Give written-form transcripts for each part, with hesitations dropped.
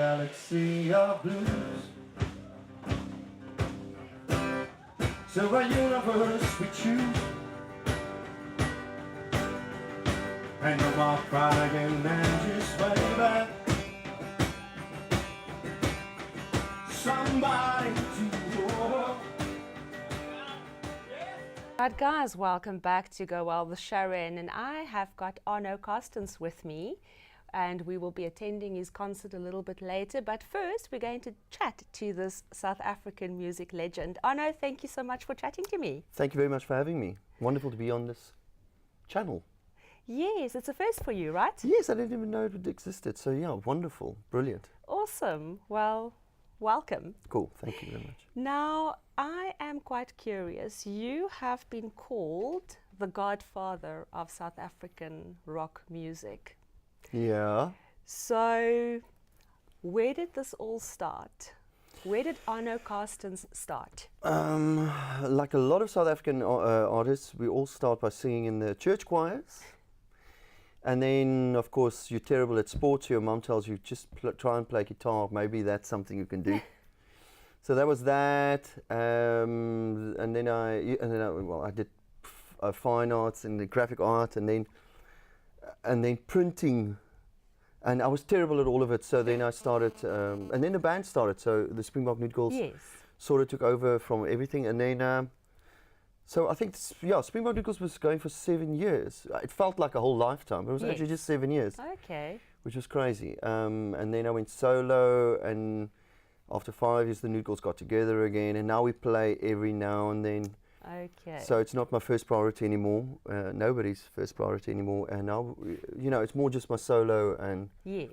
galaxy of blues. So a universe we choose, and no more crying and just way back. Somebody to hold. Right, guys, welcome back to Go Well with Sharon, and I have got Arno Carstens with me, and we will be attending his concert a little bit later. But first, we're going to chat to this South African music legend. Arno, thank you so much for chatting to me. Thank you very much for having me. Wonderful to be on this channel. Yes, it's a first for you, right? Yes, I didn't even know it existed. So yeah, wonderful, brilliant. Awesome. Well, welcome. Cool, thank you very much. Now, I am quite curious. You have been called the godfather of South African rock music. Yeah. So, where did this all start? Where did Arno Carstens start? Like a lot of South African artists, we all start by singing in the church choirs. And then, of course, you're terrible at sports. Your mum tells you just try and play guitar. Maybe that's something you can do. So that was that. And then I did fine arts and the graphic art, and then printing. And I was terrible at all of it. So then I started, and then the band started. So the Springbok Nude Girls sort of took over from everything. And then, so I think, Springbok Nude Girls was going for 7 years. It felt like a whole lifetime, but it was actually just 7 years. Okay. Which was crazy. And then I went solo, and after 5 years, the Nude Girls got together again, and now we play every now and then. Okay. So it's not my first priority anymore. Nobody's first priority anymore. And now, it's more just my solo. And yeah.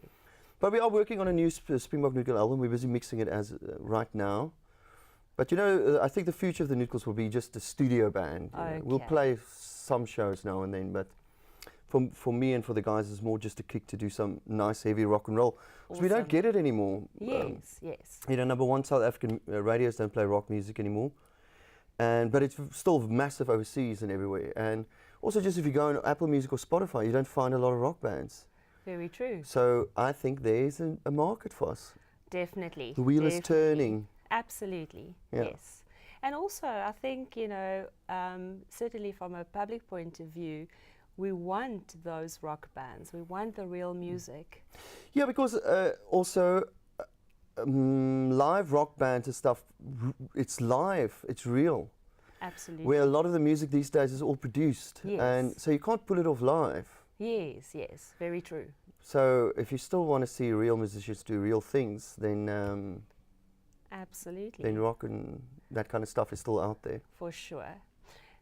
But we are working on a new Springbok Nude Girl album. We're busy mixing it as right now. But I think the future of the Nude Girls will be just a studio band. Okay. We'll play some shows now and then, but for me and for the guys, it's more just a kick to do some nice heavy rock and roll. Because we don't get it anymore. Yes, yes. Number one, South African radios don't play rock music anymore. But it's still massive overseas and everywhere. And also just if you go on Apple Music or Spotify, you don't find a lot of rock bands. Very true. So I think there's a market for us. Definitely. The wheel is turning. Absolutely, yeah. Yes. And also, I think, certainly from a public point of view, we want those rock bands. We want the real music. Yeah, because also live rock bands and stuff, it's live, it's real. Absolutely. Where a lot of the music these days is all produced. Yes. And so you can't pull it off live. Yes, yes, very true. So if you still want to see real musicians do real things, then absolutely. Then rock and that kind of stuff is still out there. For sure.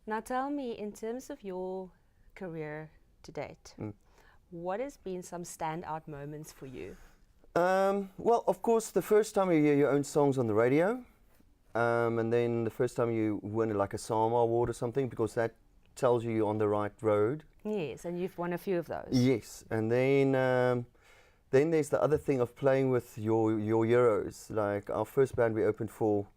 Now tell me, in terms of your career to date, what has been some standout moments for you? Well, of course, the first time you hear your own songs on the radio, and then the first time you win like a SAMA award or something, because that tells you're on the right road. Yes, and you've won a few of those. Yes, and then there's the other thing of playing with your heroes. Like our first band we opened for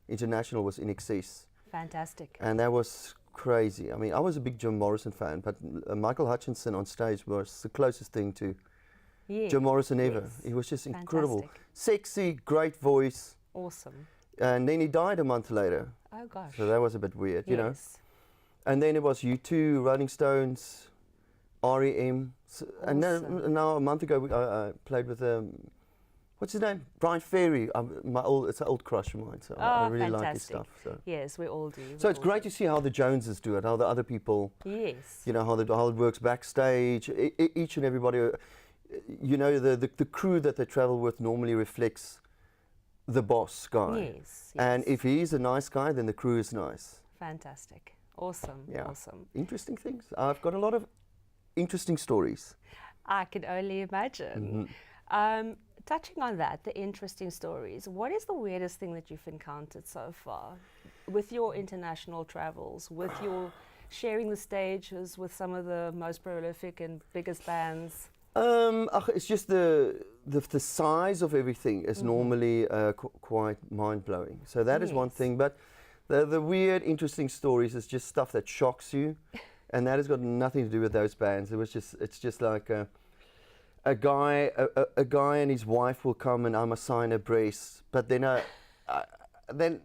international was In Excess. Fantastic. And that was crazy. I mean, I was a big Jim Morrison fan, but Michael Hutchinson on stage was the closest thing to Jim Morrison ever. Yes. He was just Fantastic. incredible. Sexy, great voice. Awesome. And then he died a month later. Oh gosh. So that was a bit weird, you know. Yes. And then it was U2, Rolling Stones, REM. So, and now a month ago I played with what's his name? Brian Ferry. It's an old crush of mine, so I really fantastic. like his stuff. So. Yes, we all do. So it's great to see how the Joneses do it, how the other people, yes, how it works backstage. Each and everybody, the crew that they travel with normally reflects the boss guy. Yes. And if he's a nice guy, then the crew is nice. Fantastic. Awesome. Yeah. Awesome. Interesting things. I've got a lot of interesting stories. I can only imagine. Touching on that, the interesting stories, what is the weirdest thing that you've encountered so far with your international travels, with your sharing the stages with some of the most prolific and biggest bands? It's just the size of everything is normally quite mind-blowing. So that is one thing, but the weird, interesting stories is just stuff that shocks you, and that has got nothing to do with those bands. It's just like a guy and his wife will come and I must sign a breast, but then then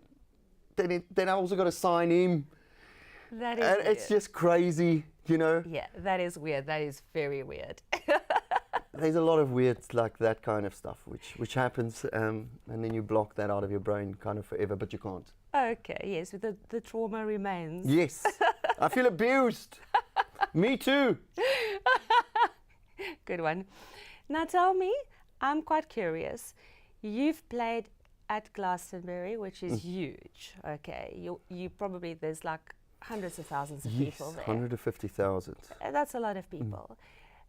I also got to sign him. That is And weird. it's just crazy, you know. Yeah, that is weird. That is very weird. There's a lot of weird, like that kind of stuff, which happens, and then you block that out of your brain kind of forever, but you can't. Okay, yes, the trauma remains. Yes, I feel abused. Me too. Good one. Now tell me, I'm quite curious. You've played at Glastonbury, which is huge. Okay, you probably, there's like hundreds of thousands of people there. 150,000. That's a lot of people.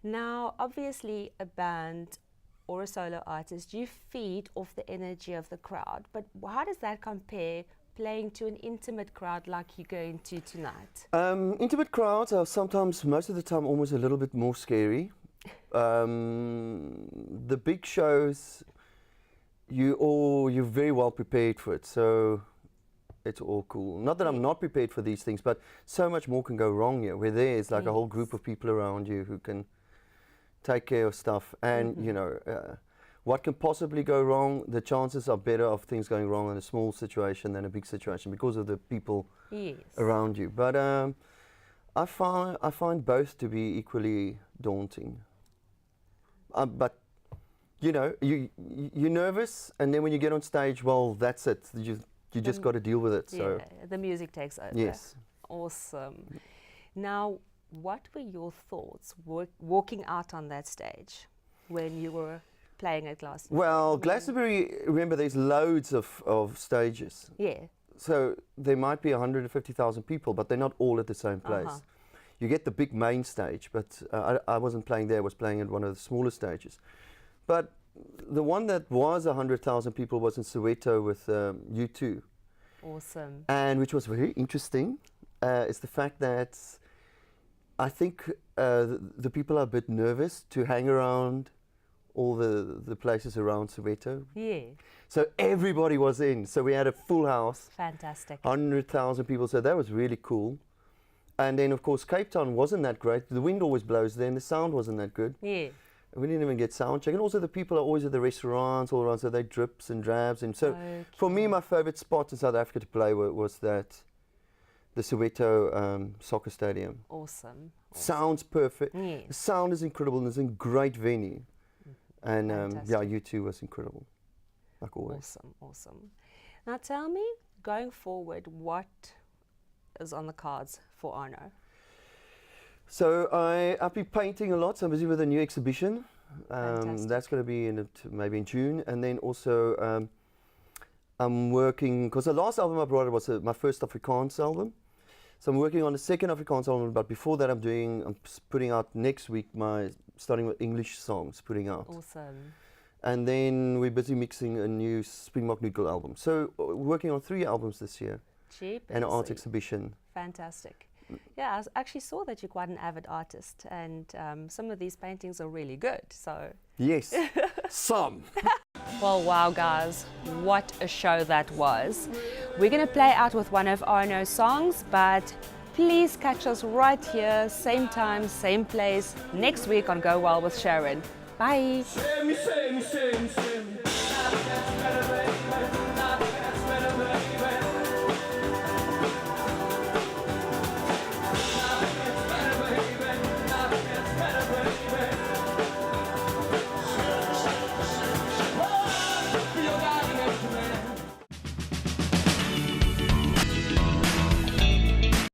Now, obviously, a band or a solo artist, you feed off the energy of the crowd. But how does that compare playing to an intimate crowd like you're going to tonight? Intimate crowds are sometimes, most of the time, almost a little bit more scary. The big shows, you're very well prepared for it, so it's all cool. Not that I'm not prepared for these things, but so much more can go wrong here, where there's like a whole group of people around you who can take care of stuff, and you know, what can possibly go wrong, the chances are better of things going wrong in a small situation than a big situation because of the people around you. But I find both to be equally daunting. But you know, you're nervous, and then when you get on stage, well, that's it. You just got to deal with it. So yeah, the music takes over. yes. Awesome. Now, what were your thoughts walking out on that stage when you were playing at Glastonbury? Well, Glastonbury, remember, there's loads of stages. Yeah. So there might be 150,000 people, but they're not all at the same place. You get the big main stage, but I wasn't playing there. I was playing at one of the smaller stages. But the one that was 100,000 people was in Soweto with U2. Awesome. And which was very interesting is the fact that I think the people are a bit nervous to hang around all the places around Soweto. Yeah. So everybody was in. So we had a full house. Fantastic. 100,000 people. So that was really cool. And then, of course, Cape Town wasn't that great. The wind always blows there and the sound wasn't that good. Yeah. We didn't even get sound check. And also the people are always at the restaurants all around, so they drips and drabs. And so for me, my favorite spot in South Africa to play was the Soweto soccer stadium. Awesome. Sounds perfect. Yeah. The sound is incredible and it's a great venue. And yeah, U2 was incredible, like always. Awesome, awesome. Now tell me, going forward, what is on the cards for Arno? So I've been painting a lot, so I'm busy with a new exhibition. That's going to be maybe in June. And then also I'm working, because the last album I brought was my first Afrikaans album. So I'm working on the second Afrikaans album, but before that I'm putting out next week starting with English songs, putting out. Awesome. And then we're busy mixing a new Springbok Noodle album. So working on 3 albums this year. And an art exhibition. Fantastic. Yeah, I actually saw that you're quite an avid artist, and some of these paintings are really good. So yes, some. Well, wow, guys, what a show that was. We're going to play out with one of Arno's songs, but please catch us right here, same time, same place, next week on Go Well with Sharon. Bye.